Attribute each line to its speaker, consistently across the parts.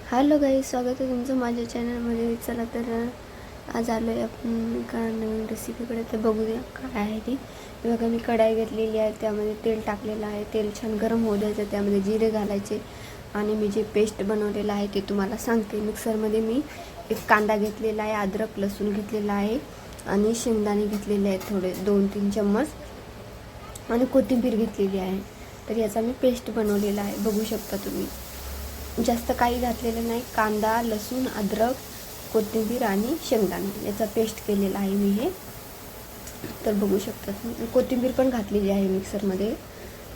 Speaker 1: Hello guys, स्वागत आहे तुमचं माझ्या चॅनलमध्ये. चला तर आज आलो आहे आपण एका नवीन रेसिपीकडे. तर बघूया काय आहे ती. बघा, मी कढाई घेतलेली आहे, त्यामध्ये तेल टाकलेलं आहे. तेल छान गरम होऊ द्यायचं, त्यामध्ये जिरे घालायचे आणि मी जे पेस्ट बनवलेलं आहे ते तुम्हाला सांगते. मिक्सरमध्ये मी एक कांदा घेतलेला आहे, अद्रक लसूण घेतलेला आहे आणि शेंगदाणे घेतलेले आहेत थोडे 2-3 चम्मच आणि कोथिंबीर घेतलेली आहे. तर याचा मी पेस्ट बनवलेला आहे, बघू शकता तुम्ही. जास्त काही घातलेलं नाही. कांदा, लसूण, अद्रक, कोथिंबीर आणि शेंगदाणे याचा पेस्ट केलेला आहे मी हे. तर बघू शकता तुम्ही, कोथिंबीर पण घातलेली आहे, मिक्सरमध्ये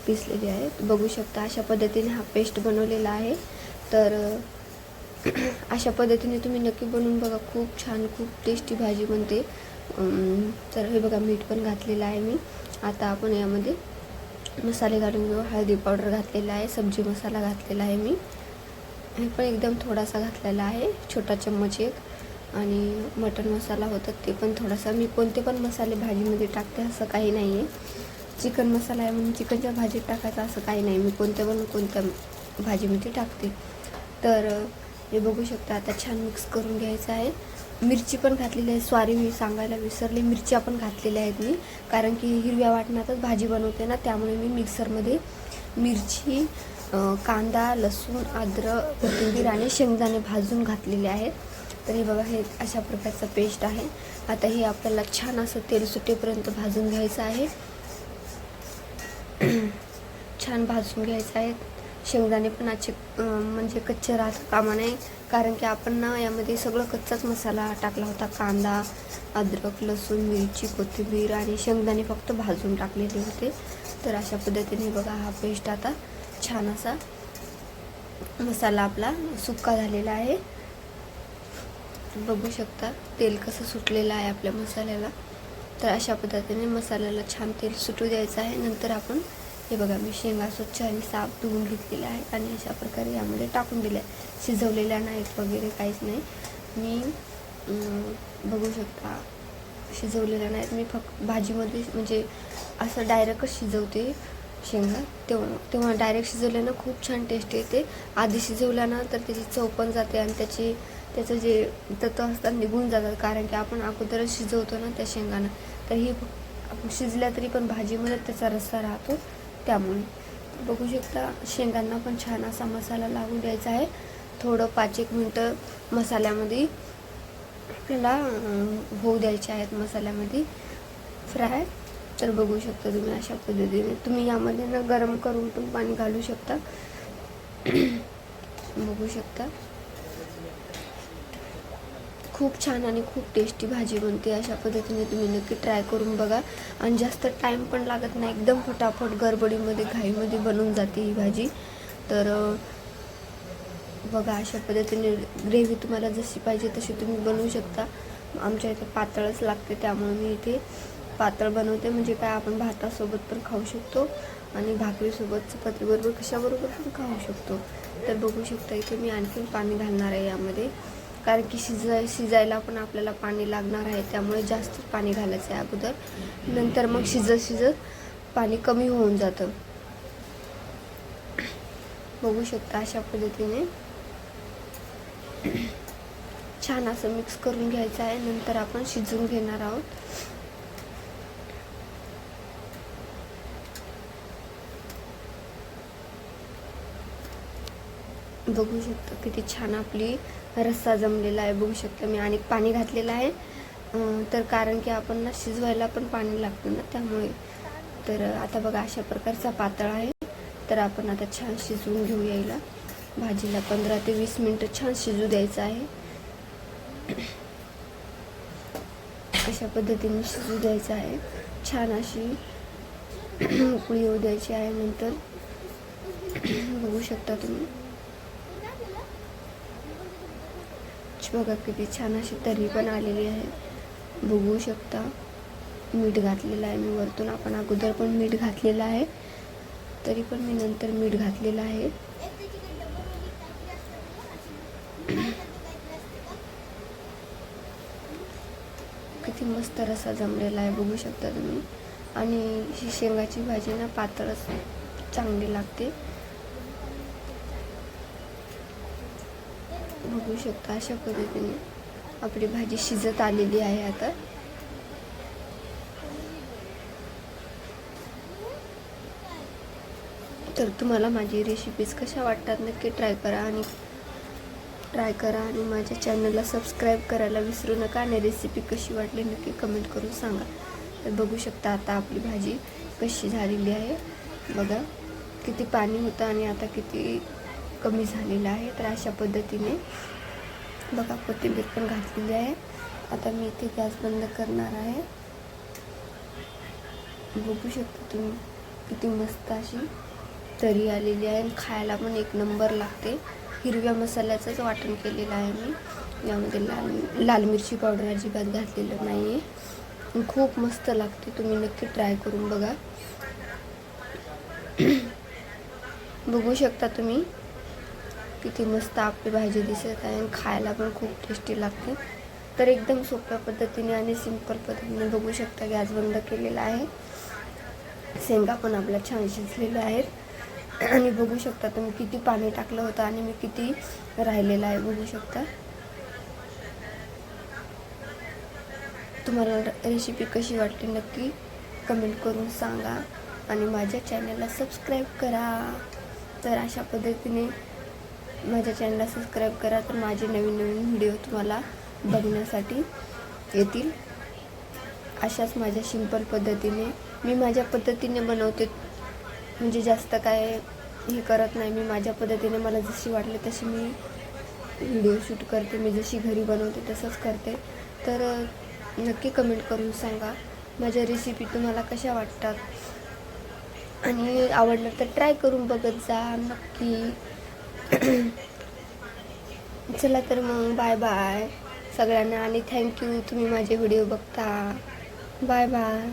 Speaker 1: पिसलेली आहे. बघू शकता अशा पद्धतीने हा पेस्ट बनवलेला आहे. तर अशा पद्धतीने तुम्ही नक्की बनवून बघा, खूप छान, खूप टेस्टी भाजी बनते. तर हे बघा, मीठ पण घातलेलं आहे मी. आता आपण यामध्ये मसाले घालून घेऊ. हळदी पावडर घातलेला आहे, सब्जी मसाला घातलेला आहे मी, हे पण एकदम थोडासा घातलेला आहे, छोटा चम्मच एक. आणि मटन मसाला होता ते पण थोडासा. मी कोणते पण मसाले भाजीमध्ये टाकते असं काही नाही आहे. चिकन मसाला आहे म्हणून चिकनच्या भाजीत टाकायचं असं काही नाही, मी कोणत्या भाजीमध्ये टाकते. तर हे बघू शकता. आता छान मिक्स करून घ्यायचं आहे. मिरची पण घातलेली आहे, सॉरी मी सांगायला विसरले, मिरच्या पण घातलेल्या आहेत मी, कारण की हिरव्या वाटणातच भाजी बनवते ना, त्यामुळे मी मिक्सरमध्ये मिरची, कांदा, लसूण, अद्रक, कोथिंबीर आणि शेंगदाणे भाजून घातलेले आहेत. तर हे बघा, हे अशा प्रकारचं पेस्ट आहे. आता हे आपल्याला छान असं तेल सुटेपर्यंत भाजून घ्यायचं आहे. छान भाजून घ्यायचं आहे. शेंगदाणे पण म्हणजे कच्चे राहता कामा नये, कारण की आपण ना यामध्ये सगळं कच्चाच मसाला टाकला होता. कांदा, अद्रक, लसूण, मिरची, कोथिंबीर आणि शेंगदाणे फक्त भाजून टाकलेले होते. तर अशा पद्धतीने बघा, हा पेस्ट आता छान असा मसाला आपला सुक्का झालेला आहे. बघू शकता तेल कसं सुटलेलं आहे आपल्या मसाल्याला. तर अशा पद्धतीने मसाल्याला छान तेल सुटू द्यायचं आहे. नंतर आपण हे बघा, मी शेंगा स्वच्छ आणि साफ धुवून घेतलेल्या आहेत आणि अशा प्रकारे यामध्ये टाकून दिल्या आहे. शिजवलेल्या नाहीत वगैरे काहीच नाही. मी बघू शकता शिजवलेल्या नाहीत. मी फक्त भाजीमध्ये म्हणजे असं डायरेक्टच शिजवते शेंगा. तेव्हा डायरेक्ट शिजवल्यानं खूप छान टेस्ट येते. आधी शिजवल्यानं तर त्याची चव पण जाते आणि त्याचं जे तत्व असतात निघून जातात, कारण की आपण अगोदरच शिजवतो ना त्या शेंगांना. तर ही शिजल्या तरी पण भाजीमध्ये त्याचा रस्सा राहतो, त्यामुळे. बघू शकता शेंगांना पण छान असा मसाला लागू द्यायचा आहे. थोडं 5-1 मिनटं मसाल्यामध्ये आपल्याला होऊ द्यायचे आहेत, मसाल्यामध्ये फ्राय. तर बघू शकता तुम्ही अशा पद्धतीने. तुम्ही यामध्ये ना गरम करून पण पाणी घालू शकता. बघू शकता खूप छान आणि खूप टेस्टी भाजी बनते. अशा पद्धतीने तुम्ही नक्की ट्राय करून बघा. आणि जास्त टाईम पण लागत नाही, एकदम फटाफट गडबडीमध्ये घाईमध्ये बनून जाते ही भाजी. तर बघा, अशा पद्धतीने ग्रेव्ही तुम्हाला जशी पाहिजे तशी तुम्ही बनवू शकता. आमच्या इथे पातळच लागते, त्यामुळे मी इथे पातळ बनवते. म्हणजे काय, आपण भातासोबत पण खाऊ शकतो आणि भाकरीसोबत, चपातीबरोबर, कशाबरोबर पण खाऊ शकतो. तर बघू शकता इथे मी आणखीन पाणी घालणार आहे यामध्ये, कारण की शिजायला पण आपल्याला पाणी लागणार आहे, त्यामुळे जास्त पाणी घालायचं आहे अगोदर. नंतर मग शिजत पाणी कमी होऊन जातं. बघू शकता अशा पद्धतीने छान असं मिक्स करून घ्यायचं आहे. नंतर आपण शिजवून घेणार आहोत. बघू शकता किती छान आपली रस्सा जमलेला आहे. बघू शकता मी आणि पाणी घातलेलं आहे, तर कारण की आपण ना शिजवायला पण पाणी लागतं ना, त्यामुळे. तर आता बघा, अशा प्रकारचा पातळ आहे. तर आपण आता छान शिजवून घेऊ यायला भाजीला. 15 ते 20 मिनटं छान शिजू द्यायचं आहे. अशा पद्धतीने शिजू द्यायचं आहे. छान अशी उकळी येऊ द्यायची आहे. नंतर बघू शकता तुम्ही, बघा किती छान अशी तर्री पण आलेली आहे. बघू शकता मीठ घातलेलं आहे मी वरतून. आपण अगोदर पण मीठ घातलेलं आहे, तरी पण मी नंतर मीठ घातलेलं आहे. किती मस्त रस्सा जमलेला आहे, बघू शकता तुम्ही. आणि ही शेंगाची भाजी ना पातळच चांगली लागते. बघू शकता अशा पद्धतीने आपली भाजी शिजत आलेली आहे आता. तर तुम्हाला माझी रेसिपीज कशा वाटतात नक्की ट्राय करा आणि माझ्या चॅनलला सबस्क्राईब करायला विसरू नका. आणि रेसिपी कशी वाटली नक्की कमेंट करून सांगा. तर बघू शकता आता आपली भाजी कशी झालेली आहे. बघा किती पाणी होतं आणि आता किती कमी झालेलं आहे. तर अशा पद्धतीने बघा कोथिंबीर पण घातलेली आहे. आता मी इथे गॅस बंद करणार आहे. बघू शकता तुम्ही किती मस्त अशी तरी आलेली आहे आणि खायला पण एक नंबर लागते. हिरव्या मसाल्याचंच वाटण केलेलं आहे मी. यामध्ये लाल मिरची पावडर अजिबात घातलेलं नाही आहे. खूप मस्त लागते. तुम्ही नक्की ट्राय करून बघा. बघू शकता तुम्ही किती मस्त आपली भाजी दिसत आहे आणि खायला पण खूप टेस्टी लागते. तर एकदम सोप्या पद्धतीने आणि सिंपल पद्धतीने बघू शकता गॅस बंद केलेला आहे. शेंगा पण आपल्या छान शिजलेल्या आहेत. आणि बघू शकता तुम्ही किती पाणी टाकलं होतं आणि मी किती राहिलेलं आहे बघू शकता. तुम्हाला रेसिपी कशी वाटली नक्की कमेंट करून सांगा आणि माझ्या चॅनलला सबस्क्राईब करा. तर अशा पद्धतीने माझ्या चॅनलला सबस्क्राईब करा तर माझे नवीन व्हिडिओ तुम्हाला बघण्यासाठी येतील. अशाच माझ्या सिंपल पद्धतीने मी माझ्या पद्धतीने बनवते. म्हणजे जास्त काय हे करत नाही. मी माझ्या पद्धतीने मला जशी वाटले तशी मी व्हिडिओ शूट करते. मी जशी घरी बनवते तसंच करते. तर नक्की कमेंट करून सांगा माझ्या रेसिपी तुम्हाला कशा वाटतात. आणि आवडलं तर ट्राय करून बघत जा नक्की. चला तर मग बाय बाय सगळ्यांना आणि थँक्यू तुम्ही माझे व्हिडिओ बघता. Bye bye.